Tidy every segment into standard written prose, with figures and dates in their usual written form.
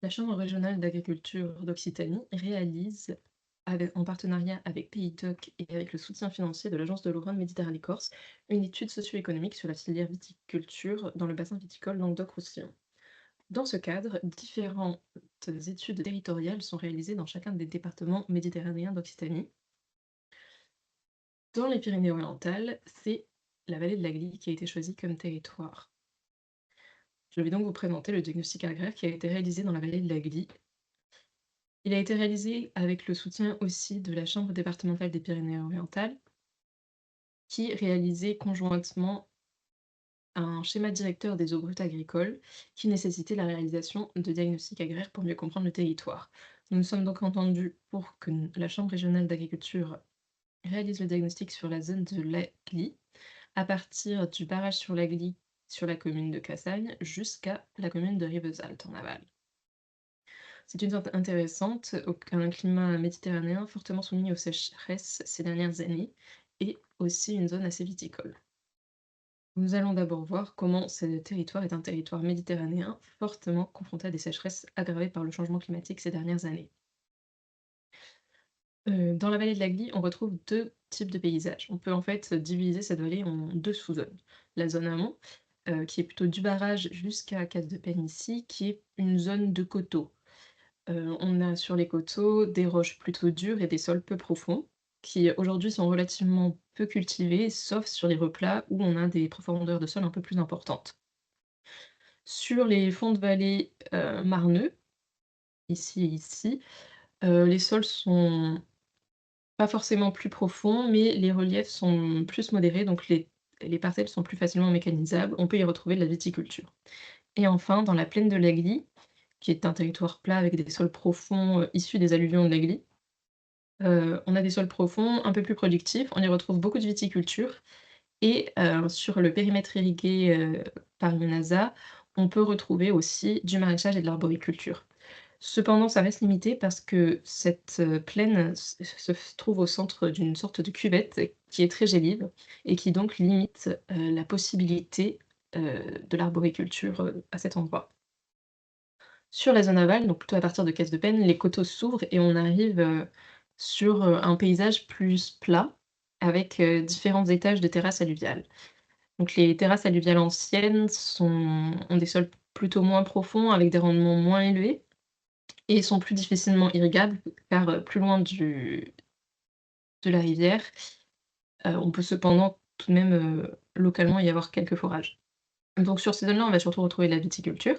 La Chambre régionale d'agriculture d'Occitanie réalise, en partenariat avec PayToc et avec le soutien financier de l'Agence de l'eau Méditerranée Corse, une étude socio-économique sur la filière viticulture dans le bassin viticole Languedoc-Roussillon. Dans ce cadre, différentes études territoriales sont réalisées dans chacun des départements méditerranéens d'Occitanie. Dans les Pyrénées-Orientales, c'est la vallée de la Glie qui a été choisie comme territoire. Je vais donc vous présenter le diagnostic agraire qui a été réalisé dans la vallée de la Glie. Il a été réalisé avec le soutien aussi de la Chambre départementale des Pyrénées-Orientales, qui réalisait conjointement un schéma directeur des eaux brutes agricoles qui nécessitait la réalisation de diagnostics agraires pour mieux comprendre le territoire. Nous nous sommes donc entendus pour que la Chambre régionale d'agriculture réalise le diagnostic sur la zone de l'Agly, à partir du barrage sur l'Agly sur la commune de Cassagne jusqu'à la commune de Rivesaltes en aval. C'est une zone intéressante, un climat méditerranéen fortement soumis aux sécheresses ces dernières années et aussi une zone assez viticole. Nous allons d'abord voir comment ce territoire est un territoire méditerranéen fortement confronté à des sécheresses aggravées par le changement climatique ces dernières années. Dans la vallée de la Glie, on retrouve deux types de paysages. On peut en fait diviser cette vallée en deux sous-zones. La zone amont, qui est plutôt du barrage jusqu'à Casse-de-Pêne ici, qui est une zone de coteaux. On a sur les coteaux des roches plutôt dures et des sols peu profonds, qui aujourd'hui sont relativement peu cultivés, sauf sur les replats où on a des profondeurs de sol un peu plus importantes. Sur les fonds de vallée, marneux, ici et ici, les sols sont pas forcément plus profonds, mais les reliefs sont plus modérés, donc les parcelles sont plus facilement mécanisables. On peut y retrouver de la viticulture. Et enfin, dans la plaine de l'Agly, qui est un territoire plat avec des sols profonds, issus des alluvions de l'Agly. On a des sols profonds, un peu plus productifs, on y retrouve beaucoup de viticulture et sur le périmètre irrigué, par une NASA, on peut retrouver aussi du maraîchage et de l'arboriculture. Cependant, ça reste limité parce que cette, plaine se trouve au centre d'une sorte de cuvette qui est très gélive et qui donc limite, la possibilité, de l'arboriculture, à cet endroit. Sur la zone aval, donc plutôt à partir de Casse-de-Pêne, les coteaux s'ouvrent et on arrive, sur, un paysage plus plat avec, différents étages de terrasses alluviales. Donc les terrasses alluviales anciennes ont des sols plutôt moins profonds avec des rendements moins élevés et sont plus difficilement irrigables car, plus loin de la rivière, on peut cependant tout de même, localement y avoir quelques forages. Donc sur ces zones-là, on va surtout retrouver de la viticulture.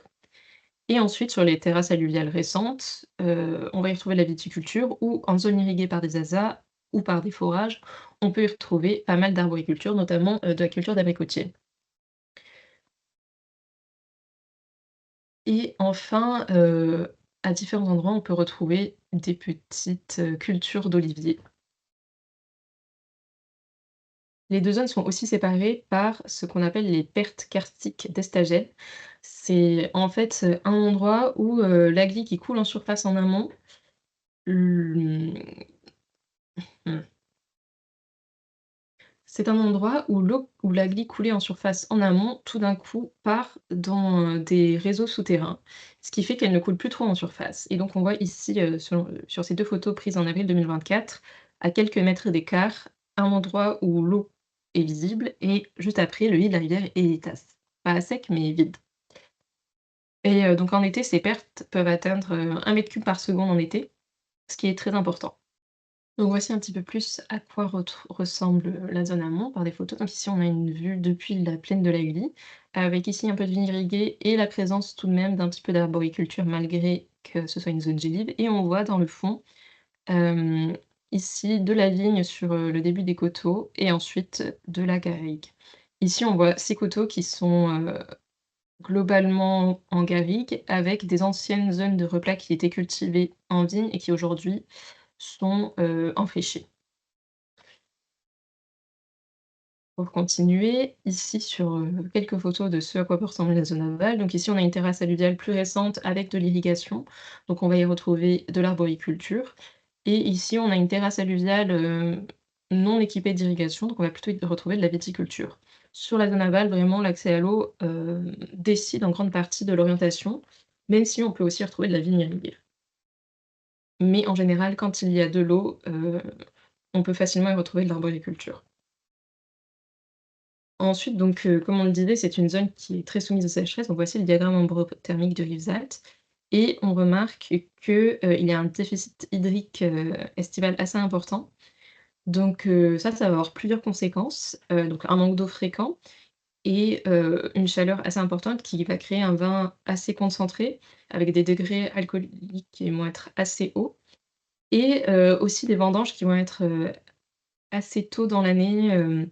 Et ensuite, sur les terrasses alluviales récentes, on va y retrouver de la viticulture ou en zone irriguée par des ASA ou par des forages, on peut y retrouver pas mal d'arboriculture, notamment, de la culture d'abricotiers. Et enfin, à différents endroits, on peut retrouver des petites, cultures d'oliviers. Les 2 zones sont aussi séparées par ce qu'on appelle les pertes karstiques d'Estagel. C'est en fait, un endroit où, la glie qui coule en surface en amont, mmh, mmh C'est un endroit où la glie coulée en surface en amont, tout d'un coup, part dans, des réseaux souterrains, ce qui fait qu'elle ne coule plus trop en surface et donc on voit ici, sur ces 2 photos prises en avril 2024, à quelques mètres d'écart, un endroit où l'eau est visible et juste après, le lit de la rivière est pas à sec, mais vide et donc en été, ces pertes peuvent atteindre, 1 mètre cube par seconde en été, ce qui est très important. Donc voici un petit peu plus à quoi ressemble la zone amont par des photos. Donc ici, on a une vue depuis la plaine de la Glie, avec ici un peu de vigne irriguée et la présence tout de même d'un petit peu d'arboriculture malgré que ce soit une zone gélive. Et on voit dans le fond, euh, ici, de la vigne sur le début des coteaux et ensuite de la garrigue. Ici, on voit 6 coteaux qui sont globalement en garrigue avec des anciennes zones de replat qui étaient cultivées en vigne et qui aujourd'hui sont enfrichées. Pour continuer, ici sur, quelques photos de ce à quoi peut ressembler la zone aval. Donc ici, on a une terrasse alluviale plus récente avec de l'irrigation, donc on va y retrouver de l'arboriculture et ici, on a une terrasse alluviale, non équipée d'irrigation, donc on va plutôt y retrouver de la viticulture. Sur la zone aval, vraiment l'accès à l'eau, décide en grande partie de l'orientation. même si on peut aussi retrouver de la vigne irriguée. Mais en général, quand il y a de l'eau, on peut facilement y retrouver de l'arboriculture. Ensuite donc, comme on le disait, c'est une zone qui est très soumise aux sécheresses. Donc voici le diagramme ombrothermique de Rivesaltes et on remarque que, il y a un déficit hydrique, estival assez important. Donc, ça va avoir plusieurs conséquences, donc un manque d'eau fréquent et une chaleur assez importante qui va créer un vin assez concentré avec des degrés alcooliques qui vont être assez hauts et aussi des vendanges qui vont être, assez tôt dans l'année,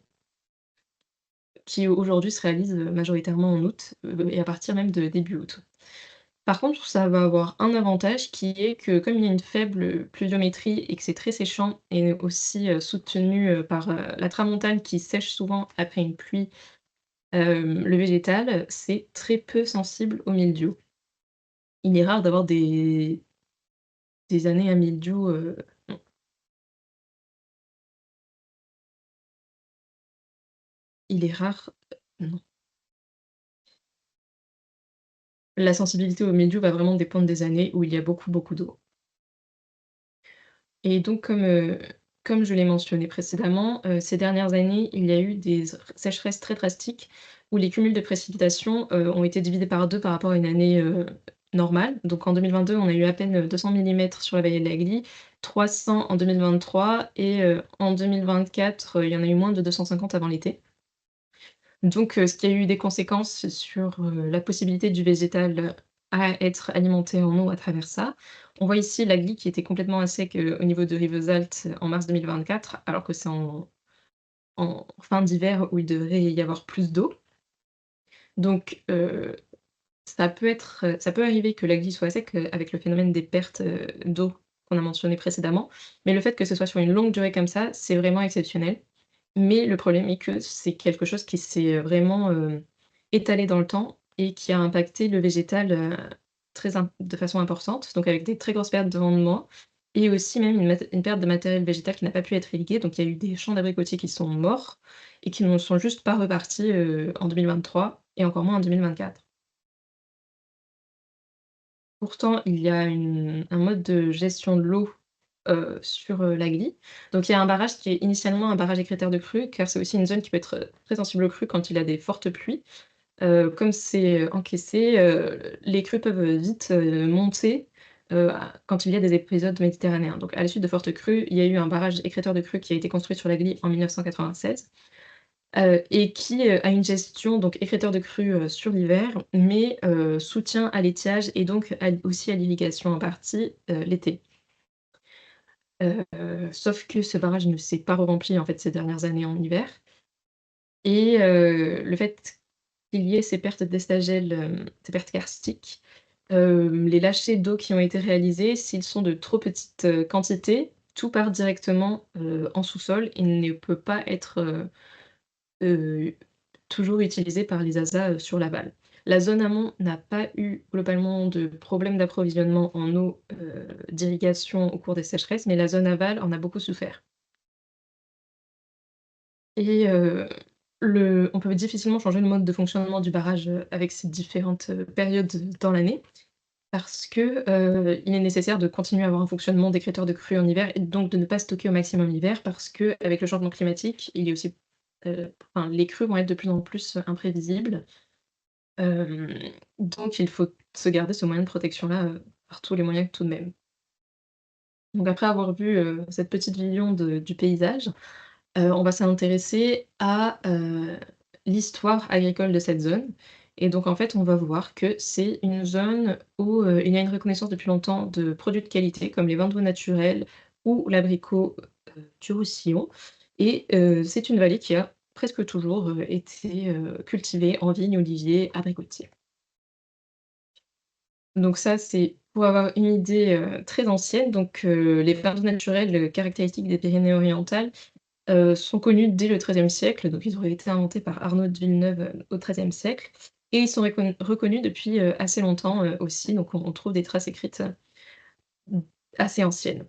qui aujourd'hui se réalisent, majoritairement en août, et à partir même de début août. Par contre, ça va avoir un avantage qui est que comme il y a une faible pluviométrie et que c'est très séchant et aussi, soutenu, par, la tramontane qui sèche souvent après une pluie, le végétal, c'est très peu sensible au mildiou. Il est rare d'avoir des années à mildiou, non, il est rare, non. La sensibilité au mildiou va vraiment dépendre des années où il y a beaucoup, beaucoup d'eau. Et donc comme je l'ai mentionné précédemment, ces dernières années, il y a eu des sécheresses très drastiques où les cumuls de précipitations, ont été divisés par 2 par rapport à une année, normale. Donc en 2022, on a eu à peine 200 millimètres sur la vallée de l'Agly, 300 en 2023 et en 2024, il y en a eu moins de 250 avant l'été. Donc ce qui a eu des conséquences sur, la possibilité du végétal, à être alimenté en eau à travers ça. On voit ici l'Agly qui était complètement à sec, au niveau de Rivesaltes en mars 2024, alors que c'est en fin d'hiver où il devrait y avoir plus d'eau. Donc ça peut arriver que l'Agly soit à sec, avec le phénomène des pertes, d'eau qu'on a mentionné précédemment, mais le fait que ce soit sur une longue durée comme ça, c'est vraiment exceptionnel. Mais le problème est que c'est quelque chose qui s'est, vraiment, étalé dans le temps et qui a impacté le végétal, très im de façon importante, donc avec des très grosses pertes de rendement et aussi même une perte de matériel végétal qui n'a pas pu être irrigué. Donc il y a eu des champs d'abricotiers qui sont morts et qui ne sont juste pas repartis, en 2023 et encore moins en 2024. Pourtant, il y a un mode de gestion de l'eau, sur, l'Agly. Donc il y a un barrage qui est initialement un barrage écréteur de crue, car c'est aussi une zone qui peut être, très sensible aux crues quand il y a des fortes pluies. Comme c'est, encaissé, les crues peuvent, vite, monter, quand il y a des épisodes méditerranéens. Donc à la suite de fortes crues, il y a eu un barrage écréteur de crues qui a été construit sur l'Agly en 1996. Et qui, a une gestion donc écrêteur de crue, sur l'hiver, mais soutien à l'étiage et donc aussi à l'irrigation en partie, l'été. Sauf que ce barrage ne s'est pas rempli en fait ces dernières années en hiver et le fait qu'il y ait ces pertes d'estagel, ces pertes karstiques, les lâchers d'eau qui ont été réalisés, s'ils sont de trop petites, quantités, tout part directement, en sous-sol et ne peut pas être, Heu, toujours utilisé par les ASA, sur l'aval. La zone amont n'a pas eu globalement de problème d'approvisionnement en eau, d'irrigation au cours des sécheresses, mais la zone aval en a beaucoup souffert et on peut difficilement changer le mode de fonctionnement du barrage, avec ces différentes, périodes dans l'année parce que, il est nécessaire de continuer à avoir un fonctionnement d'écrêteur de crue en hiver et donc de ne pas stocker au maximum l'hiver parce qu'avec le changement climatique, il est aussi, enfin les crues vont être de plus en plus imprévisibles. Hem, donc il faut se garder ce moyen de protection-là, par tous les moyens tout de même. Donc après avoir vu, cette petite vision du paysage, on va s'intéresser à, l'histoire agricole de cette zone et donc en fait, on va voir que c'est une zone où, il y a une reconnaissance depuis longtemps de produits de qualité comme les vins doux naturels ou l'abricot, du Roussillon et c'est une vallée qui a presque toujours, été, cultivée en vignes, oliviers, abricotiers. Donc ça, c'est pour avoir une idée, très ancienne. Donc, les vins naturels, caractéristiques des Pyrénées-Orientales, sont connus dès le XIIIe siècle. Donc ils auraient été inventés par Arnaud de Villeneuve, au XIIIe siècle et ils sont reconnus depuis, assez longtemps, aussi. Donc on trouve des traces écrites, assez anciennes.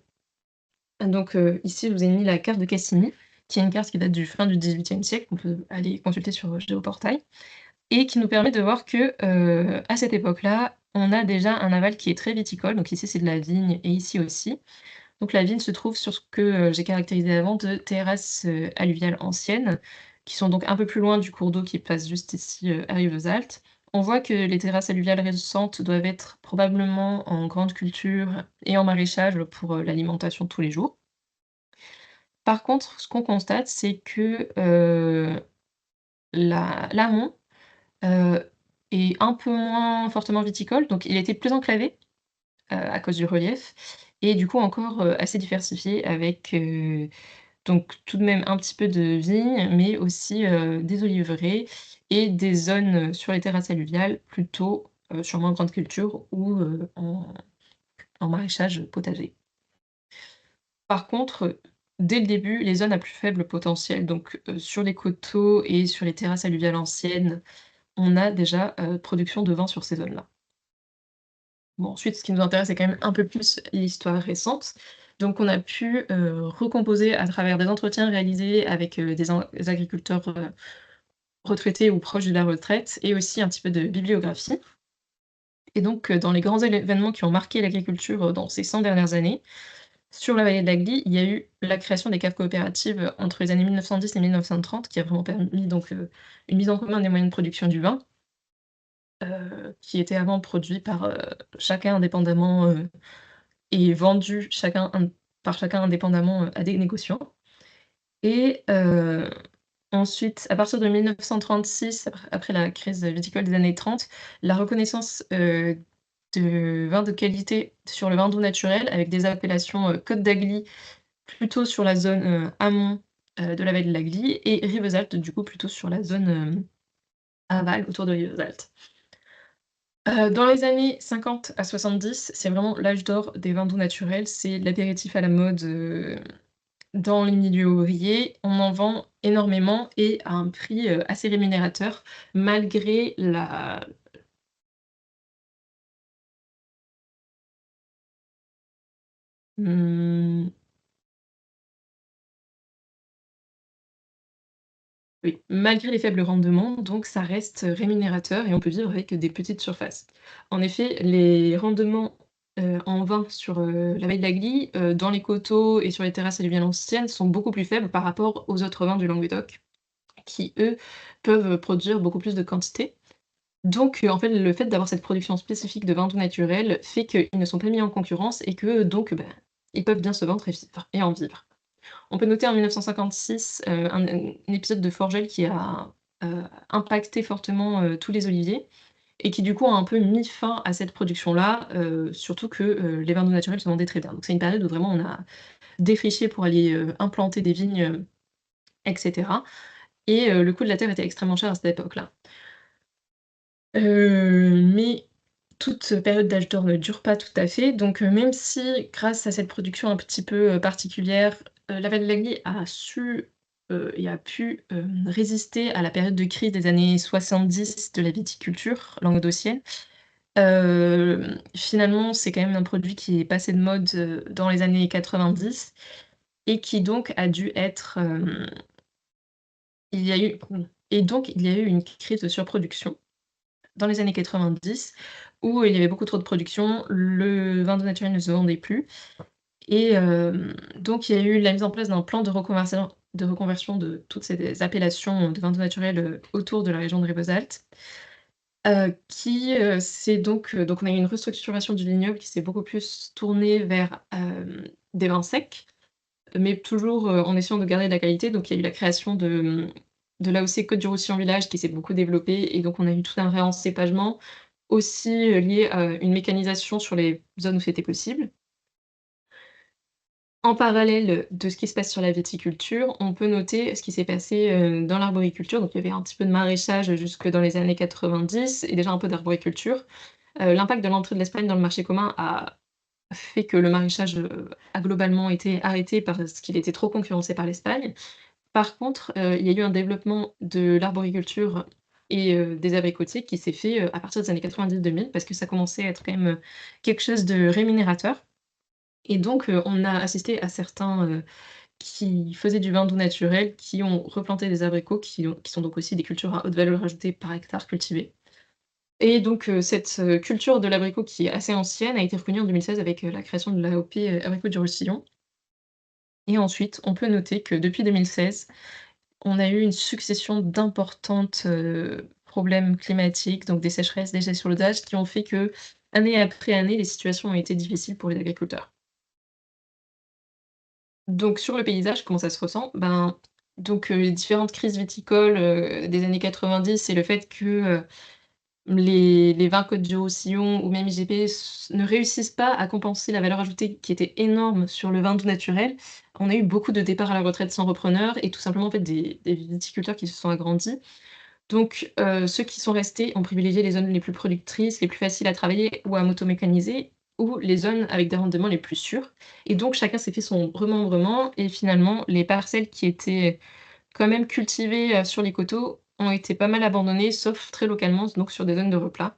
Donc, ici, je vous ai mis la carte de Cassini, qui est une carte qui date du fin du XVIIIe siècle. On peut aller consulter sur, Géoportail. Et qui nous permet de voir que, à cette époque-là, on a déjà un aval qui est très viticole, donc ici c'est de la vigne et ici aussi. Donc la vigne se trouve sur ce que, j'ai caractérisé avant de terrasses, alluviales anciennes, qui sont donc un peu plus loin du cours d'eau qui passe juste ici, à Rivesaltes. On voit que les terrasses alluviales récentes doivent être probablement en grande culture et en maraîchage pour, l'alimentation de tous les jours. Par contre, ce qu'on constate, c'est que, l'amont, heu, est un peu moins fortement viticole, donc il était plus enclavé, à cause du relief et du coup encore, assez diversifié avec, donc tout de même un petit peu de vigne, mais aussi, des oliveraies et des zones, sur les terrasses alluviales plutôt, sur moins grande culture ou, en maraîchage potager. Par contre, dès le début, les zones à plus faible potentiel, donc, sur les coteaux et sur les terrasses alluviales anciennes, on a déjà, production de vin sur ces zones-là. Bon, ensuite, ce qui nous intéresse, c'est quand même un peu plus l'histoire récente. Donc, on a pu, recomposer à travers des entretiens réalisés avec, des agriculteurs, retraités ou proches de la retraite et aussi un petit peu de bibliographie et donc, dans les grands événements qui ont marqué l'agriculture, dans ces 100 dernières années, sur la vallée de la Glie, il y a eu la création des caves coopératives, entre les années 1910 et 1930 qui a vraiment permis donc, une mise en commun des moyens de production du vin, qui étaient avant produits par, chacun indépendamment, et vendus par chacun indépendamment, à des négociants et ensuite, à partir de 1936, après la crise viticole des années 30, la reconnaissance, de vins de qualité sur le vin doux naturel avec des appellations, Côte d'Agly plutôt sur la zone, amont, de la vallée de la Glie et Rivesaltes du coup plutôt sur la zone, aval autour de Rivesaltes. Dans les années 50 à 70, c'est vraiment l'âge d'or des vins doux naturels, c'est l'apéritif à la mode, dans les milieux ouvriers. On en vend énormément et à un prix, assez rémunérateur malgré la mmh, oui, malgré les faibles rendements, donc ça reste, rémunérateur et on peut vivre avec des petites surfaces. En effet, les rendements, en vin sur, la vallée de la Glie, dans les coteaux et sur les terrasses alluviales anciennes sont beaucoup plus faibles par rapport aux autres vins du Languedoc qui, eux, peuvent produire beaucoup plus de quantité. Donc, en fait, le fait d'avoir cette production spécifique de vin doux naturel fait qu'ils ne sont pas mis en concurrence et que donc, bah, ils peuvent bien se vendre et en vivre. On peut noter en 1956, un épisode de Forgel qui a, impacté fortement, tous les oliviers et qui du coup a un peu mis fin à cette production-là, surtout que, les vins doux naturels se vendaient très bien. Donc c'est une période où vraiment on a défriché pour aller, implanter des vignes, et cetera et le coût de la terre était extrêmement cher à cette époque-là. Mais toute période d'âge d'or ne dure pas tout à fait, donc même si grâce à cette production un petit peu, particulière, la Vallée a su, et a pu, résister à la période de crise des années 70 de la viticulture languedocienne. Finalement, c'est quand même un produit qui est passé de mode, dans les années 90 et qui donc a dû être, il y a eu et donc il y a eu une crise de surproduction dans les années 90 où il y avait beaucoup trop de production, le vin doux naturel ne se vendait plus et donc il y a eu la mise en place d'un plan de reconversion de toutes ces appellations de vin doux naturel, autour de la région de Rivesaltes, qui, s'est donc on a eu une restructuration du vignoble qui s'est beaucoup plus tournée vers, des vins secs, mais toujours, en essayant de garder de la qualité. Donc il y a eu la création de l'AOC Côte du Roussillon Village qui s'est beaucoup développée et donc on a eu tout un réencépagement aussi, lié à une mécanisation sur les zones où c'était possible. En parallèle de ce qui se passe sur la viticulture, on peut noter ce qui s'est passé, dans l'arboriculture. Donc il y avait un petit peu de maraîchage jusque dans les années 90 et déjà un peu d'arboriculture. L'impact de l'entrée de l'Espagne dans le marché commun a fait que le maraîchage, a globalement été arrêté parce qu'il était trop concurrencé par l'Espagne. Par contre, il y a eu un développement de l'arboriculture et des abricotiers qui s'est fait, à partir des années 90-2000 parce que ça commençait à être quand même, quelque chose de rémunérateur et donc on a assisté à certains, qui faisaient du vin doux naturel, qui ont replanté des abricots qui sont donc aussi des cultures à haute valeur ajoutée par hectare cultivé et donc cette, culture de l'abricot qui est assez ancienne a été reconnue en 2016 avec, la création de l'AOP, abricot du Roussillon, et ensuite on peut noter que depuis 2016, on a eu une succession d'importantes, problèmes climatiques, donc des sécheresses, des échafaudages qui ont fait que, année après année, les situations ont été difficiles pour les agriculteurs. Donc sur le paysage, comment ça se ressent? Ben, donc les différentes crises viticoles, des années 90 et le fait que, les vins Côtes du Roussillon ou même IGP ne réussissent pas à compenser la valeur ajoutée qui était énorme sur le vin doux naturel. On a eu beaucoup de départs à la retraite sans repreneur et tout simplement en fait des viticulteurs qui se sont agrandis. Donc, ceux qui sont restés ont privilégié les zones les plus productrices, les plus faciles à travailler ou à motomécaniser, ou les zones avec des rendements les plus sûrs, et donc chacun s'est fait son remembrement et finalement les parcelles qui étaient quand même cultivées, sur les coteaux ont été pas mal abandonnées, sauf très localement, donc sur des zones de replat.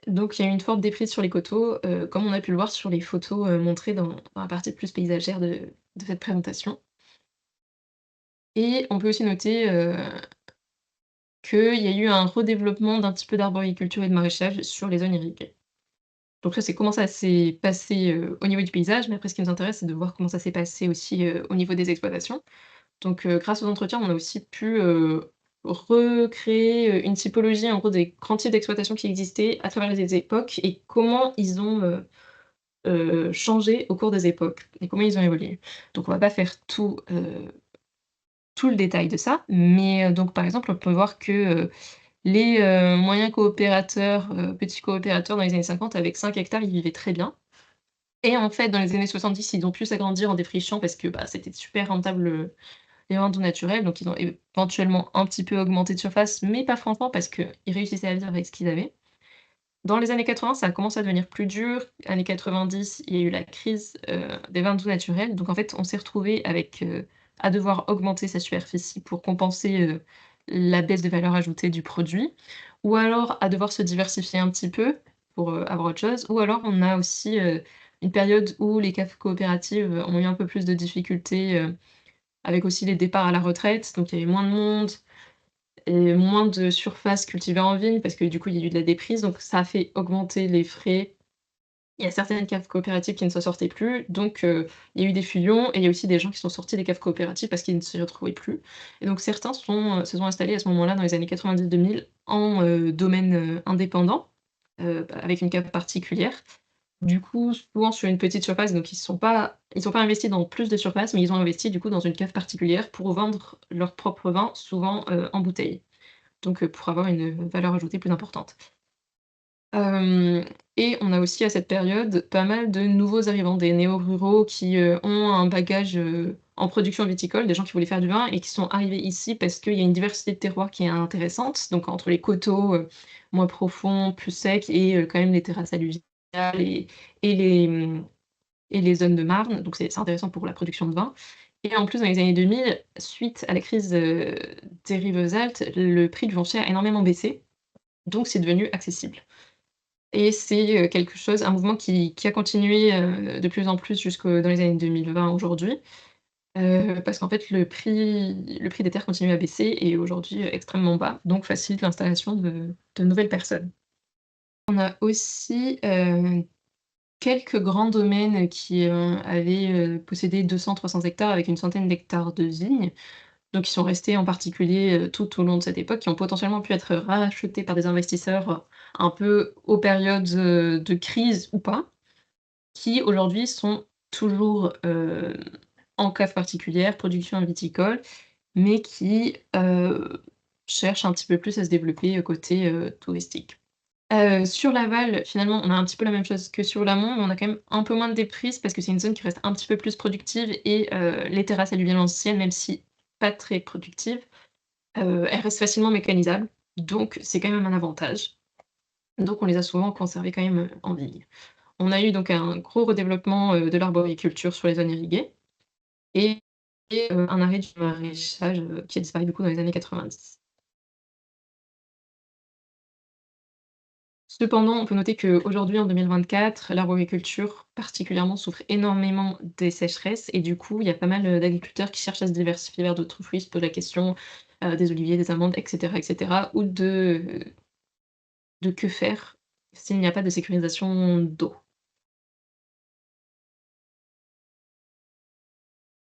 Donc il y a eu une forte déprise sur les coteaux, comme on a pu le voir sur les photos, montrées dans la partie plus paysagère de cette présentation, et on peut aussi noter, qu'il y a eu un redéveloppement d'un petit peu d'arboriculture et de maraîchage sur les zones irriguées. Donc ça, c'est comment ça s'est passé, au niveau du paysage, mais après ce qui nous intéresse, c'est de voir comment ça s'est passé aussi, au niveau des exploitations. Donc, grâce aux entretiens, on a aussi pu, recréer, une typologie en gros des grands types d'exploitations qui existaient à travers les époques et comment ils ont, changé au cours des époques et comment ils ont évolué. Donc on va pas faire tout le détail de ça, mais, donc par exemple, on peut voir que, les, moyens coopérateurs, petits coopérateurs dans les années 50 avec 5 hectares, ils vivaient très bien, et en fait, dans les années 70, ils ont pu s'agrandir en défrichant parce que, bah, c'était super rentable, les vins doux naturels, donc ils ont éventuellement un petit peu augmenté de surface, mais pas franchement parce qu'ils réussissaient à vivre avec ce qu'ils avaient. Dans les années 80, ça a commencé à devenir plus dur. Années 90, il y a eu la crise, des vins doux naturels. Donc en fait, on s'est retrouvé avec, à devoir augmenter sa superficie pour compenser, la baisse de valeur ajoutée du produit, ou alors à devoir se diversifier un petit peu pour, avoir autre chose, ou alors on a aussi, une période où les caves coopératives, ont eu un peu plus de difficultés, avec aussi les départs à la retraite. Donc il y avait moins de monde et moins de surface cultivée en vigne parce que du coup, il y a eu de la déprise, donc ça a fait augmenter les frais. Il y a certaines caves coopératives qui ne s'en sortaient plus, donc il y a eu des fusions et il y a aussi des gens qui sont sortis des caves coopératives parce qu'ils ne s'y retrouvaient plus, et donc certains se sont installés à ce moment-là dans les années 90-2000 en, domaine, indépendant, avec une cave particulière. Du coup, souvent sur une petite surface, donc ils sont pas investis dans plus de surface, mais ils ont investi du coup dans une cave particulière pour vendre leur propre vin, souvent, en bouteille. Donc, pour avoir une valeur ajoutée plus importante. Hem Et on a aussi à cette période pas mal de nouveaux arrivants, des néo-ruraux qui, ont un bagage, en production viticole, des gens qui voulaient faire du vin et qui sont arrivés ici parce qu'il y a une diversité de terroirs qui est intéressante. Donc entre les coteaux, moins profonds, plus secs, et quand même les terrasses alluviales et et les, mmh et les zones de marne, donc c'est intéressant pour la production de vin, et en plus dans les années 2000, suite à la crise, des Rivesaltes, le prix du foncier a énormément baissé, donc c'est devenu accessible, et c'est, quelque chose, un mouvement qui a continué, de plus en plus jusque dans les années 2020 aujourd'hui, parce qu'en fait le prix des terres continue à baisser et est aujourd'hui, extrêmement bas, donc facilite l'installation de nouvelles personnes. On a aussi, quelques grands domaines qui, avaient, possédé 200-300 hectares avec une centaine d'hectares de vignes, donc ils sont restés en particulier, tout au long de cette époque, qui ont potentiellement pu être rachetés par des investisseurs, un peu aux périodes, de crise ou pas, qui aujourd'hui sont toujours, en cave particulière, production viticole, mais qui, cherchent un petit peu plus à se développer, côté, touristique. Sur l'aval, finalement, on a un petit peu la même chose que sur l'amont, mais on a quand même un peu moins de déprise parce que c'est une zone qui reste un petit peu plus productive, et les terrasses alluviales anciennes, même si pas très productives, elles restent facilement mécanisables, donc c'est quand même un avantage. Donc on les a souvent conservées quand même, en vigne. On a eu donc un gros redéveloppement, de l'arboriculture sur les zones irriguées, et un arrêt du maraîchage, qui a disparu du coup dans les années 90. Cependant, on peut noter qu'aujourd'hui, en 2024, l'arboriculture particulièrement souffre énormément des sécheresses et du coup, il y a pas mal, d'agriculteurs qui cherchent à se diversifier vers d'autres fruits, se posent la question, des oliviers, des amandes et cetera ou de que faire s'il n'y a pas de sécurisation d'eau.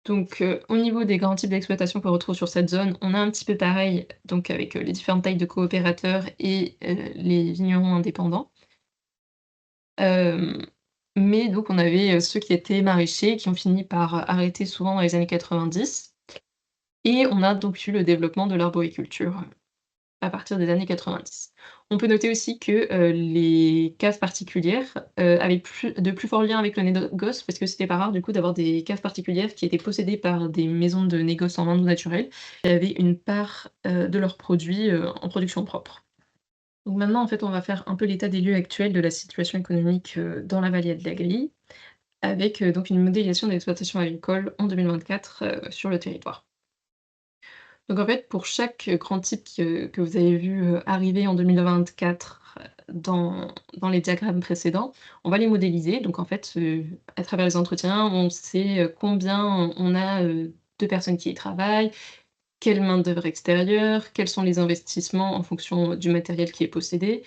Donc, au niveau des grands types d'exploitation qu'on retrouve sur cette zone, on a un petit peu pareil, donc avec, les différentes tailles de coopérateurs et les vignerons indépendants. Hem, mais donc on avait, ceux qui étaient maraîchers, qui ont fini par arrêter souvent dans les années 90 et on a donc eu le développement de l'arboriculture, à partir des années 90. On peut noter aussi que, les caves particulières, avaient plus forts liens avec le négoce parce que c'était pas rare du coup d'avoir des caves particulières qui étaient possédées par des maisons de négoce en vente naturelle et avaient une part, de leurs produits, en production propre. Donc maintenant en fait on va faire un peu l'état des lieux actuels de la situation économique, dans la vallée de l'Agly avec, donc une modélisation de l'exploitation agricole en 2024, sur le territoire. Donc en fait, pour chaque, grand type que vous avez vu, arriver en 2024, dans les diagrammes précédents, on va les modéliser. Donc en fait, à travers les entretiens, on sait, combien on a, de personnes qui y travaillent, quelle main-d'œuvre extérieure, quels sont les investissements en fonction du matériel qui est possédé.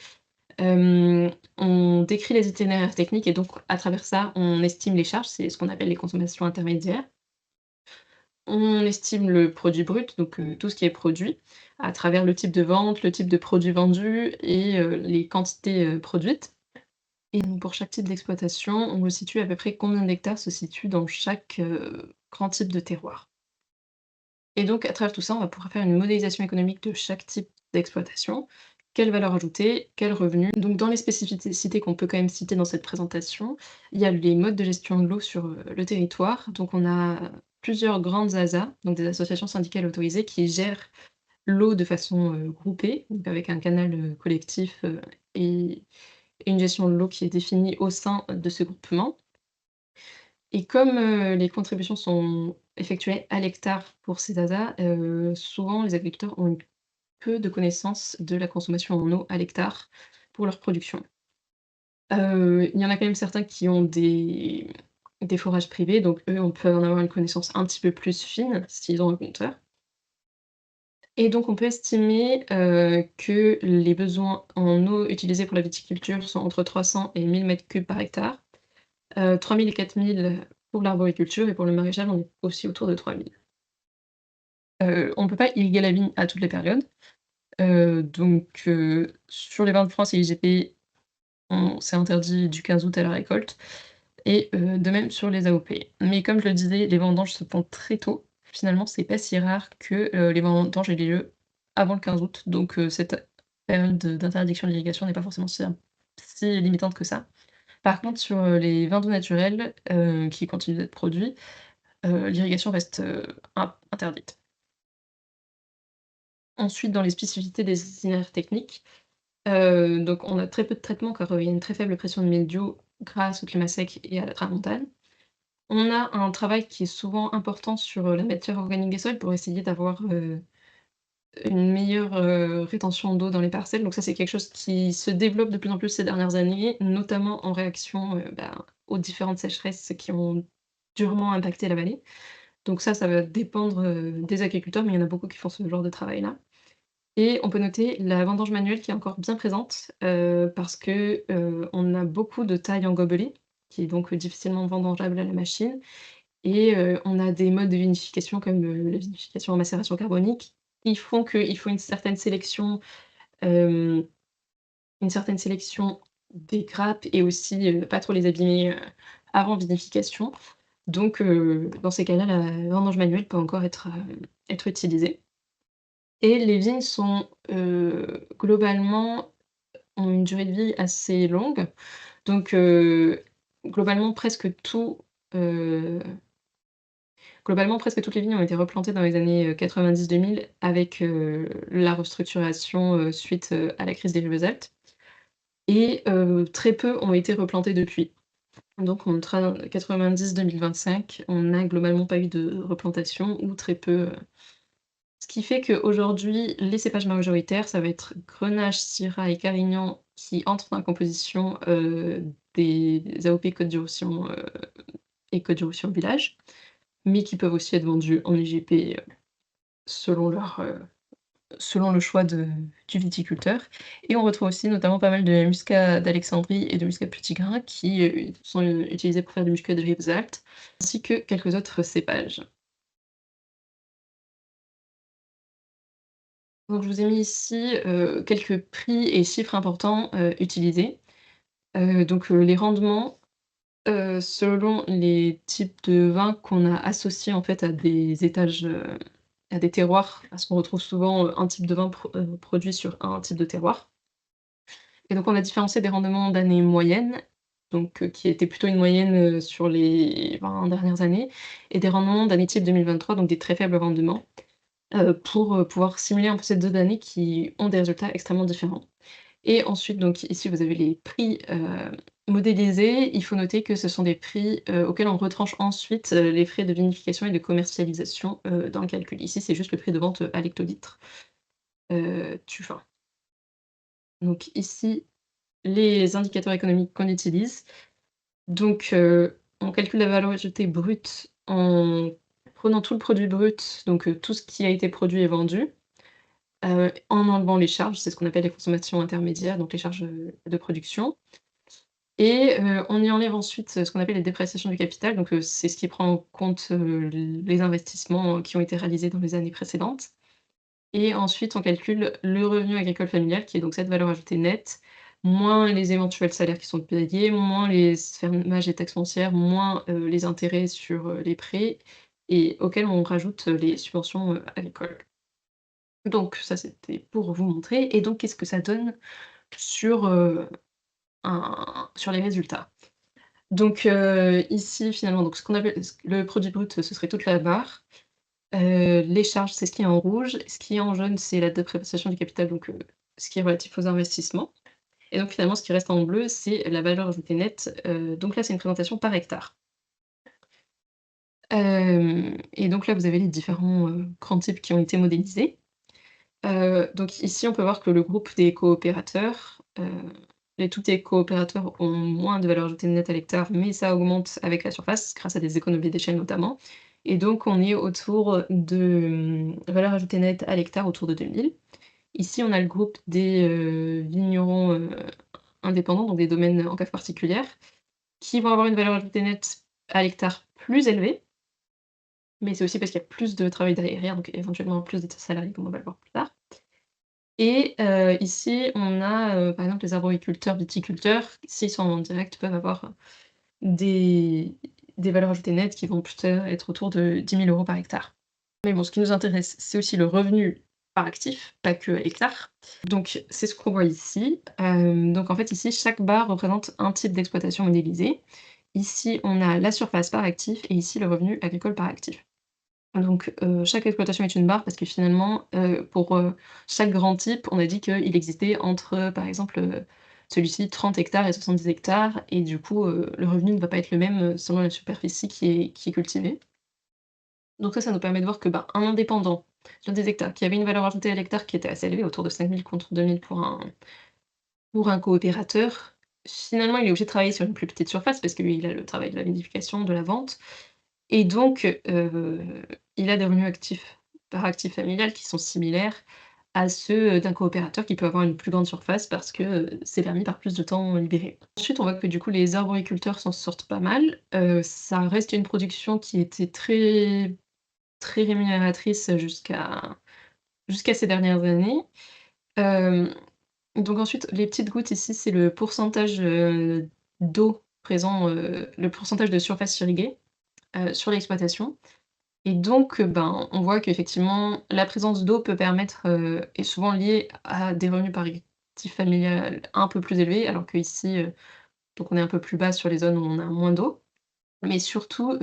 On décrit les itinéraires techniques et donc à travers ça, on estime les charges, c'est ce qu'on appelle les consommations intermédiaires. On estime le produit brut, donc tout ce qui est produit, à travers le type de vente, le type de produit vendu et les quantités, produites et donc pour chaque type d'exploitation, on resitue à peu près combien d'hectares se situent dans chaque, grand type de terroir et donc à travers tout ça, on va pouvoir faire une modélisation économique de chaque type d'exploitation. Quelle valeur ajoutée? Quel revenu? Donc dans les spécificités qu'on peut quand même citer dans cette présentation, il y a les modes de gestion de l'eau sur, le territoire. Donc on a plusieurs grandes ASA, donc des associations syndicales autorisées qui gèrent l'eau de façon, groupée, donc avec un canal, collectif, et une gestion de l'eau qui est définie au sein de ce groupement. Et comme, les contributions sont effectuées à l'hectare pour ces ASA, souvent les agriculteurs ont eu peu de connaissances de la consommation en eau à l'hectare pour leur production. Il y en a quand même certains qui ont des forages privés, donc eux, on peut en avoir une connaissance un petit peu plus fine s'ils ont un compteur. Et donc on peut estimer, que les besoins en eau utilisés pour la viticulture sont entre 300 et 1 000 m3 par hectare. 3 000 et 4 000 pour l'arboriculture et pour le maraîchage, on est aussi autour de 3 000. On ne peut pas irriguer la vigne à toutes les périodes, donc sur les vins de France et IGP, c'est interdit du 15 août à la récolte et de même sur les AOP. Mais comme je le disais, les vendanges se font très tôt. Finalement, c'est pas si rare que, les vendanges aient lieu avant le 15 août, donc cette période d'interdiction de l'irrigation n'est pas forcément si limitante que ça. Par contre, sur, les vins d'eau naturels, qui continuent d'être produits, l'irrigation reste, interdite. Ensuite, dans les spécificités des itinéraires techniques, donc on a très peu de traitements car, il y a une très faible pression de mildiou grâce au climat sec et à la tramontane. On a un travail qui est souvent important sur, la matière organique des sols pour essayer d'avoir, une meilleure, rétention d'eau dans les parcelles. Donc ça, c'est quelque chose qui se développe de plus en plus ces dernières années, notamment en réaction, aux différentes sécheresses qui ont durement impacté la vallée. Donc ça va dépendre, des agriculteurs, mais il y en a beaucoup qui font ce genre de travail-là. Et on peut noter la vendange manuelle qui est encore bien présente, parce que, on a beaucoup de tailles en gobelet, qui est donc difficilement vendangeable à la machine et on a des modes de vinification comme, la vinification en macération carbonique, qui font qu'il faut hem, une certaine sélection des grappes et aussi, pas trop les abîmer, avant vinification. Donc dans ces cas-là, la vendange manuelle peut encore être utilisée et les vignes sont, globalement ont une durée de vie assez longue. Donc globalement presque tout, heu, globalement presque toutes les vignes ont été replantées dans les années, 90-2000 avec, la restructuration, suite, à la crise des Rivesaltes et très peu ont été replantées depuis. Donc entre 90-2025, on n'a globalement pas eu de replantation ou très peu, ce qui fait qu'aujourd'hui, les cépages majoritaires, ça va être Grenache, Syrah et Carignan qui entrent dans la composition, des AOP Côte du Roussillon, et Côte du Roussillon Village, mais qui peuvent aussi être vendus en IGP, selon selon le choix du viticulteur. Et on retrouve aussi notamment pas mal de muscat d'Alexandrie et de muscat petit grain qui, sont, utilisés pour faire du muscat de Rivesaltes, ainsi que quelques autres cépages. Donc je vous ai mis ici, quelques prix et chiffres importants, utilisés. Les rendements, selon les types de vins qu'on a associés en fait à des étages, à des terroirs, parce qu'on retrouve souvent, un type de vin produit sur un type de terroir. Et donc on a différencié des rendements d'année moyenne, qui étaient plutôt une moyenne, sur les 20 dernières années, et des rendements d'année type 2023, donc des très faibles rendements, pour, pouvoir simuler un peu ces 2 années qui ont des résultats extrêmement différents. Et ensuite, donc ici, vous avez les prix, modélisés. Il faut noter que ce sont des prix, auxquels on retranche ensuite, les frais de vinification et de commercialisation, dans le calcul. Ici, c'est juste le prix de vente, à l'hectolitre, du vin. Donc ici, les indicateurs économiques qu'on utilise. On calcule la valeur ajoutée brute en prenant tout le produit brut, tout ce qui a été produit et vendu, en enlevant les charges, c'est ce qu'on appelle les consommations intermédiaires, donc les charges, de production. Et on y enlève ensuite, ce qu'on appelle les dépréciations du capital, c'est ce qui prend en compte, les investissements, qui ont été réalisés dans les années précédentes. Et ensuite, on calcule le revenu agricole familial, qui est donc cette valeur ajoutée nette, moins les éventuels salaires qui sont payés, moins les fermages et taxes foncières, moins, les intérêts sur, les prêts, et auxquels on rajoute, les subventions, agricoles. Donc ça, c'était pour vous montrer. Et donc qu'est-ce que ça donne sur, sur les résultats? Ici, finalement, ce qu'on appelle le produit brut, ce serait toute la barre. Les charges, c'est ce qui est en rouge. Ce qui est en jaune, c'est la dépréciation du capital, ce qui est relatif aux investissements. Et donc finalement, ce qui reste en bleu, c'est la valeur ajoutée nette. Donc là, c'est une présentation par hectare. Et donc là, vous avez les différents, grands types qui ont été modélisés. Donc ici, on peut voir que le groupe des coopérateurs, tous les coopérateurs ont moins de valeur ajoutée nette à l'hectare, mais ça augmente avec la surface, grâce à des économies d'échelle notamment. Et donc on est autour de, valeur ajoutée nette à l'hectare autour de 2 000. Ici, on a le groupe des, vignerons, indépendants, donc des domaines en cave particulière, qui vont avoir une valeur ajoutée nette à l'hectare plus élevée, mais c'est aussi parce qu'il y a plus de travail derrière, donc éventuellement plus de salariés, comme on va le voir plus tard. Et ici, on a, par exemple, les arboriculteurs, viticulteurs, s'ils sont en direct, peuvent avoir des des valeurs ajoutées nettes qui vont plutôt être autour de 10 000 € par hectare. Mais bon, ce qui nous intéresse, c'est aussi le revenu par actif, pas que à l'hectare. Donc c'est ce qu'on voit ici. Donc en fait, ici, chaque barre représente un type d'exploitation modélisée. Ici, on a la surface par actif et ici, le revenu agricole par actif. Chaque exploitation est une barre parce que finalement, pour, chaque grand type, on a dit qu'il existait entre, par exemple, celui-ci 30 hectares et 70 hectares, et du coup, le revenu ne va pas être le même, selon la superficie qui est cultivée. Donc ça nous permet de voir que, ben, un indépendant sur des hectares qui avait une valeur ajoutée à l'hectare qui était assez élevée, autour de 5 000 contre 2 000 pour un coopérateur, finalement, il est obligé de travailler sur une plus petite surface parce que lui, il a le travail de la vinification, de la vente. Et il a des revenus actifs par actif familial qui sont similaires à ceux, d'un coopérateur qui peut avoir une plus grande surface parce que, c'est permis par plus de temps libéré. Ensuite, on voit que du coup les arboriculteurs s'en sortent pas mal. Ça reste une production qui était très très rémunératrice jusqu'à ces dernières années. Hem, ensuite, les petites gouttes ici, c'est le pourcentage, d'eau présent, le pourcentage de surface irriguée, sur l'exploitation. Et ben, on voit qu'effectivement, la présence d'eau peut permettre, est souvent liée à des revenus par actif familial un peu plus élevés, alors qu'ici, on est un peu plus bas sur les zones où on a moins d'eau. Mais surtout,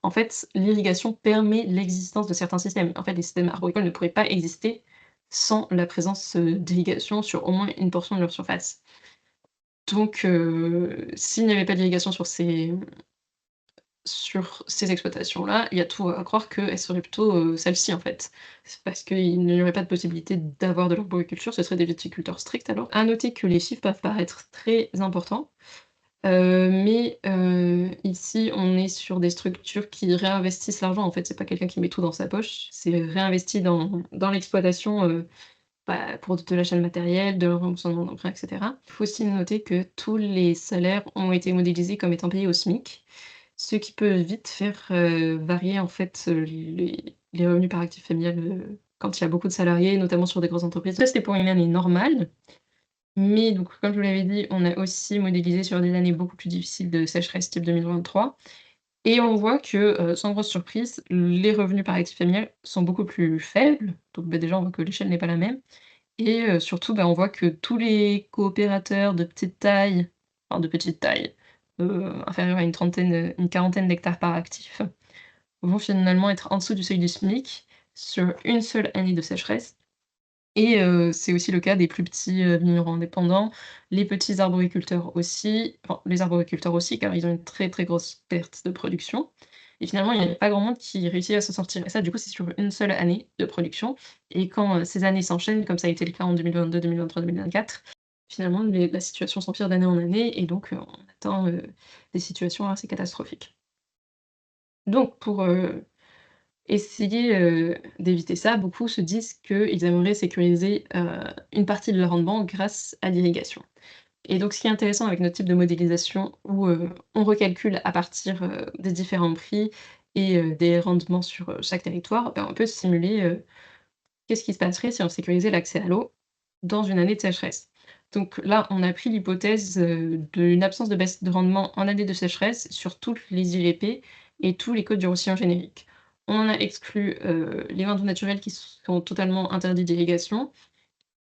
en fait, l'irrigation permet l'existence de certains systèmes. En fait, les systèmes arboricoles ne pourraient pas exister sans la présence, d'irrigation sur au moins une portion de leur surface. S'il n'y avait pas d'irrigation sur ces sur ces exploitations-là, il y a tout à croire qu'elles seraient plutôt, celles-ci, en fait. C'est parce qu'il n'y aurait pas de possibilité d'avoir de l'arboriculture, ce seraient des viticulteurs stricts alors. À noter que les chiffres peuvent paraître très importants, mais ici, on est sur des structures qui réinvestissent l'argent, en fait. C'est pas quelqu'un qui met tout dans sa poche, c'est réinvesti dans l'exploitation, bah, pour de l'achat de matériel, de remboursement d'emprunts et cetera. Il faut aussi noter que tous les salaires ont été modélisés comme étant payés au SMIC, ce qui peut vite faire, varier en fait, les revenus par actif familial, quand il y a beaucoup de salariés, notamment sur des grosses entreprises. Ça, c'était pour une année normale, mais donc comme je vous l'avais dit, on a aussi modélisé sur des années beaucoup plus difficiles de sécheresse type 2023 et on voit que, sans grosse surprise, les revenus par actif familial sont beaucoup plus faibles. Donc, bah, déjà, on voit que l'échelle n'est pas la même et surtout, bah, on voit que tous les coopérateurs de petite taille, enfin de petite taille, inférieure à une trentaine, une quarantaine d'hectares par actif, vont finalement être en dessous du seuil du SMIC sur une seule année de sécheresse et c'est aussi le cas des plus petits, vignerons indépendants, les petits arboriculteurs aussi, enfin les arboriculteurs aussi car ils ont une très, très grosse perte de production et finalement il n'y a pas grand monde qui réussit à s'en sortir et ça du coup c'est sur une seule année de production et quand, ces années s'enchaînent comme ça a été le cas en 2022-2023-2024, finalement la situation s'empire d'année en année et donc on atteint, des situations assez catastrophiques. Donc pour, essayer, d'éviter ça, beaucoup se disent qu'ils aimeraient sécuriser, une partie de leur rendement grâce à l'irrigation. Et donc ce qui est intéressant avec notre type de modélisation où, on recalcule à partir, des différents prix et des rendements sur, chaque territoire, ben, on peut simuler, qu'est-ce qui se passerait si on sécurisait l'accès à l'eau dans une année de sécheresse. Donc là, on a pris l'hypothèse, d'une absence de baisse de rendement en année de sécheresse sur toutes les IVP et tous les codes du Roussillon génériques. On en a exclu, les vins d'eau naturels qui sont totalement interdits d'irrigation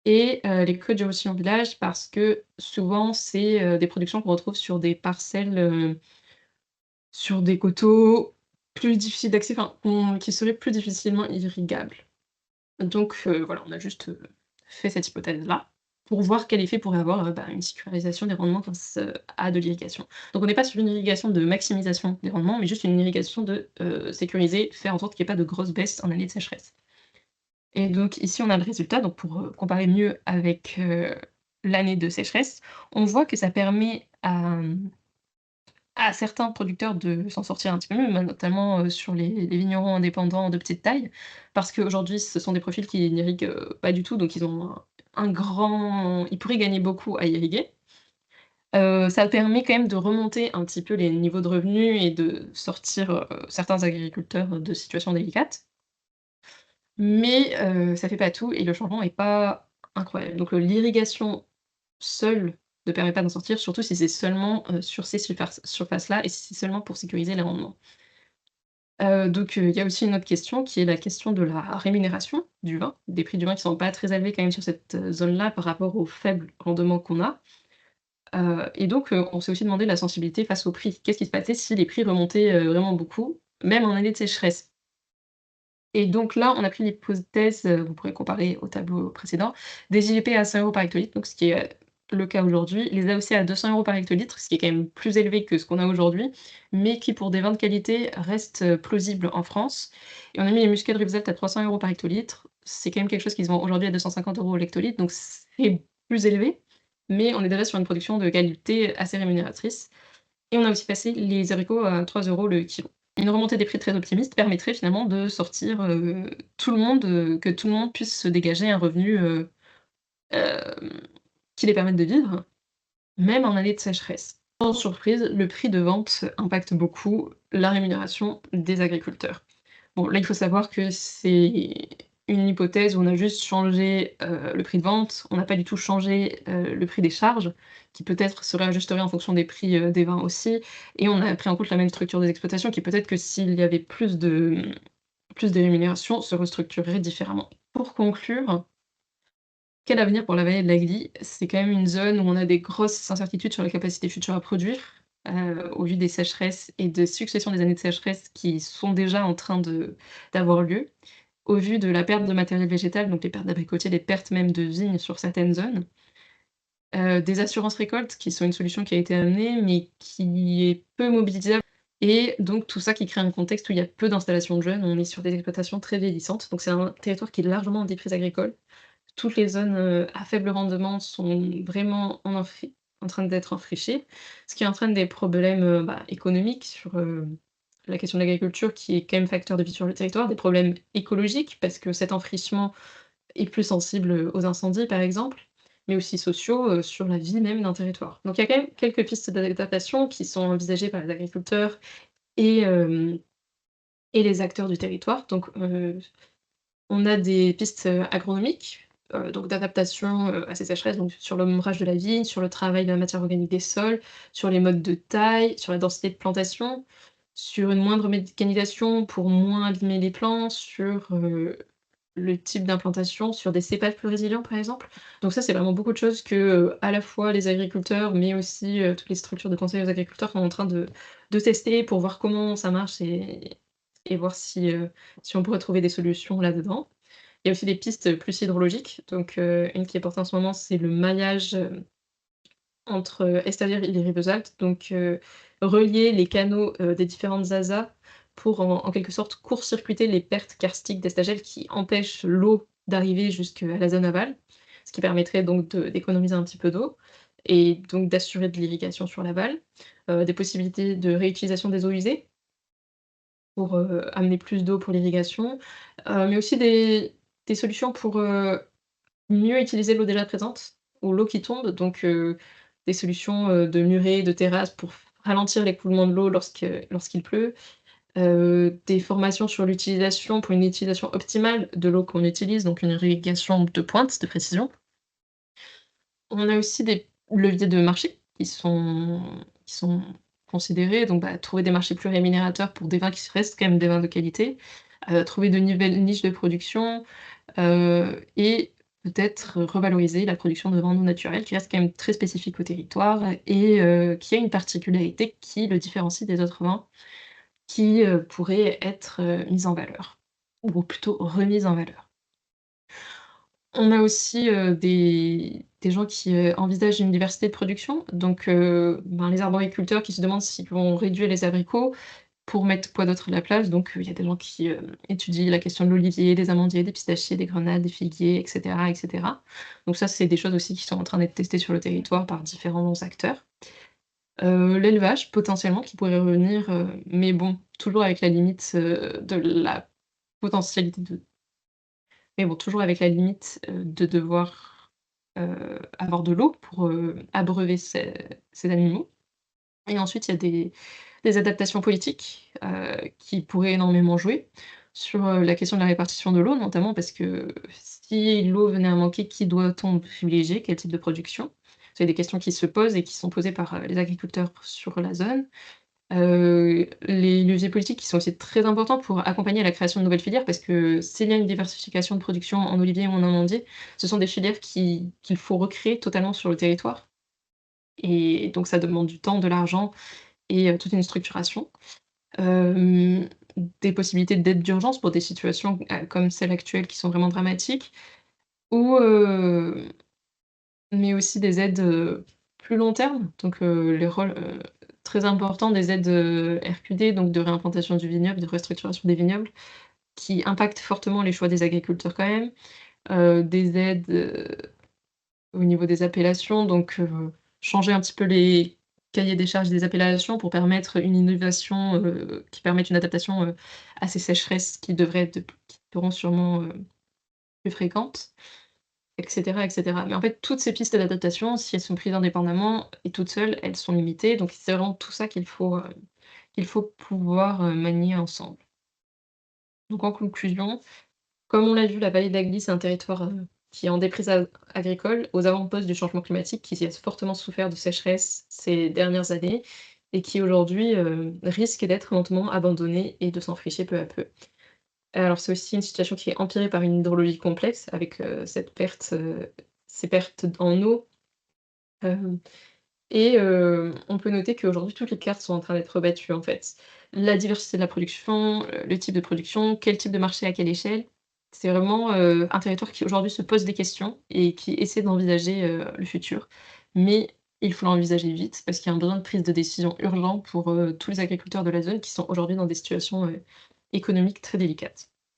et les codes du Roussillon village parce que souvent c'est, des productions qu'on retrouve sur des parcelles, sur des coteaux plus difficiles d'accès, enfin, qui seraient plus difficilement irrigables. Donc voilà, on a juste, fait cette hypothèse-là, pour voir quel effet pourrait avoir, bah, une sécurisation des rendements grâce, à de l'irrigation. Donc on n'est pas sur une irrigation de maximisation des rendements, mais juste une irrigation de, sécuriser, faire en sorte qu'il y ait pas de grosses baisses en année de sécheresse. Et donc ici, on a le résultat, donc pour, comparer mieux avec, l'année de sécheresse, on voit que ça permet à certains producteurs de s'en sortir un petit peu mieux, bah, notamment, sur les vignerons indépendants de petite taille. Parce qu'aujourd'hui, ce sont des profils qui n'irriguent, pas du tout, donc ils ont un grand ils pourraient gagner beaucoup à irriguer. Ça permet quand même de remonter un petit peu les niveaux de revenus et de sortir, certains agriculteurs de situations délicates. Mais, ça fait pas tout et le changement est pas incroyable. Donc, l'irrigation seule ne permet pas d'en sortir, surtout si c'est seulement, sur ces surfaces-là et si c'est seulement pour sécuriser les rendements. Donc, il y a aussi une autre question qui est la question de la rémunération du vin, des prix du vin qui sont pas très élevés quand même sur cette, zone-là par rapport aux faibles rendements qu'on a. Et donc, on s'est aussi demandé la sensibilité face aux prix. Qu'est-ce qui se passait si les prix remontaient, vraiment beaucoup, même en année de sécheresse? Et donc là, on a pris l'hypothèse, vous pourrez comparer au tableau précédent, des IGP à 100 € par hectolitre, donc ce qui est, le cas aujourd'hui, les AOC à 200 € par hectolitre, ce qui est quand même plus élevé que ce qu'on a aujourd'hui, mais qui pour des vins de qualité reste, plausible en France. Et on a mis les muscats de Rivesaltes à 300 € par hectolitre. C'est quand même quelque chose qui se vend aujourd'hui à 250 € l'hectolitre, donc c'est plus élevé, mais on est déjà sur une production de qualité assez rémunératrice. Et on a aussi passé les haricots à 3 € le kilo. Une remontée des prix très optimiste permettrait finalement de sortir, tout le monde, que tout le monde puisse se dégager un revenu, hem, qui les permette de vivre, même en année de sécheresse. Sans surprise, le prix de vente impacte beaucoup la rémunération des agriculteurs. Bon, là, il faut savoir que c'est une hypothèse où on a juste changé, le prix de vente. On n'a pas du tout changé, le prix des charges, qui peut-être se réajusteraient en fonction des prix, des vins aussi et on a pris en compte la même structure des exploitations qui peut-être que s'il y avait plus de rémunération, se restructurerait différemment. Pour conclure, quel avenir pour la vallée de la Gly? C'est quand même une zone où on a des grosses incertitudes sur la capacité future à produire, au vu des sécheresses et de succession des années de sécheresse qui sont déjà en train d'avoir lieu. Au vu de la perte de matériel végétal, donc les pertes d'abricotiers, les pertes même de vignes sur certaines zones. Des assurances récoltes qui sont une solution qui a été amenée, mais qui est peu mobilisable et donc tout ça qui crée un contexte où il y a peu d'installations de jeunes. On est sur des exploitations très vieillissantes, donc c'est un territoire qui est largement en déprise agricole. Toutes les zones, à faible rendement sont vraiment en train d'être enfrichées, ce qui entraîne des problèmes, économiques sur, la question de l'agriculture qui est quand même facteur de vie sur le territoire, des problèmes écologiques parce que cet enfrichement est plus sensible, aux incendies par exemple, mais aussi sociaux, sur la vie même d'un territoire. Donc il y a quand même quelques pistes d'adaptation qui sont envisagées par les agriculteurs et hem et les acteurs du territoire. Donc on a des pistes, agronomiques, donc d'adaptation, à ces sécheresses, donc sur l'ombrage de la vigne, sur le travail de la matière organique des sols, sur les modes de taille, sur la densité de plantation, sur une moindre mécanisation pour moins abîmer les plants, sur, le type d'implantation, sur des cépages plus résilients, par exemple. Donc ça, c'est vraiment beaucoup de choses que, à la fois les agriculteurs, mais aussi, toutes les structures de conseil aux agriculteurs sont en train de tester pour voir comment ça marche et voir si on pourrait trouver des solutions là-dedans. Il y a aussi des pistes plus hydrologiques, donc une qui est portée en ce moment, c'est le maillage, entre, Estavayer et les Rivesaltes, donc relier les canaux, des différentes ZAZA pour en quelque sorte court-circuiter les pertes karstiques d'Estagel qui empêchent l'eau d'arriver jusqu'à la zone aval. Ce qui permettrait donc d'économiser un petit peu d'eau et donc d'assurer de l'irrigation sur l'aval. Des possibilités de réutilisation des eaux usées pour, amener plus d'eau pour l'irrigation, mais aussi des solutions pour, mieux utiliser l'eau déjà présente ou l'eau qui tombe, donc des solutions, de murets, de terrasses pour ralentir l'écoulement de l'eau lorsqu'il pleut. Des formations sur l'utilisation pour une utilisation optimale de l'eau qu'on utilise, donc une irrigation de pointe, de précision. On a aussi des leviers de marché qui sont considérés, donc trouver des marchés plus rémunérateurs pour des vins qui restent quand même des vins de qualité, trouver de nouvelles niches de production, et peut-être revaloriser la production de vins non naturels qui reste quand même très spécifique au territoire et qui a une particularité qui le différencie des autres vins qui, pourraient être, mises en valeur ou plutôt remises en valeur. On a aussi, des gens qui, envisagent une diversité de production, donc les arboriculteurs qui se demandent s'ils vont réduire les abricots pour mettre quoi d'autre à la place, donc il y a des gens qui, étudient la question de l'olivier, des amandiers, des pistachiers, des grenades, des figuiers et cetera et cetera. Donc ça, c'est des choses aussi qui sont en train d'être testées sur le territoire par différents acteurs. L'élevage potentiellement qui pourrait revenir, mais bon, toujours avec la limite, de la potentialité de mais bon, toujours avec la limite, de devoir, avoir de l'eau pour, abreuver ces animaux et ensuite il y a des adaptations politiques, qui pourraient énormément jouer sur, la question de la répartition de l'eau, notamment parce que si l'eau venait à manquer, qui doit-on privilégier? Quel type de production? C'est des questions qui se posent et qui sont posées par, les agriculteurs sur la zone. Les leviers politiques qui sont aussi très importants pour accompagner la création de nouvelles filières parce que s'il y a une diversification de production en olivier ou en amandier, ce sont des filières qu'il faut recréer totalement sur le territoire et donc ça demande du temps, de l'argent et toute une structuration. Hem, des possibilités d'aide d'urgence pour des situations, comme celle actuelle qui sont vraiment dramatiques ou mais aussi des aides, plus long terme, donc les rôles, très importants des aides, RQD, donc de réimplantation du vignoble, de restructuration des vignobles, qui impactent fortement les choix des agriculteurs quand même. Des aides, au niveau des appellations, donc changer un petit peu les cahiers des charges des appellations pour permettre une innovation, qui permette une adaptation, à ces sécheresses qui seront sûrement, plus fréquentes. Et cetera et cetera. Mais en fait, toutes ces pistes d'adaptation, si elles sont prises indépendamment et toutes seules, elles sont limitées. Donc c'est vraiment tout ça qu'il faut pouvoir, manier ensemble. Donc en conclusion, comme on l'a vu, la vallée de l'Agly, c'est un territoire, qui est en déprise agricole, aux avant-postes du changement climatique, qui a fortement souffert de sécheresse ces dernières années et qui aujourd'hui, risque d'être lentement abandonné et de s'enfricher peu à peu. Alors c'est aussi une situation qui est empirée par une hydrologie complexe avec, ces pertes en eau, hem et on peut noter qu'aujourd'hui toutes les cartes sont en train d'être rebattues, en fait. La diversité de la production, le type de production, quel type de marché à quelle échelle. C'est vraiment, un territoire qui aujourd'hui se pose des questions et qui essaie d'envisager, le futur. Mais Il faut l'envisager vite parce qu'il y a un besoin de prise de décision urgent pour, tous les agriculteurs de la zone qui sont aujourd'hui dans des situations, économiques très délicates.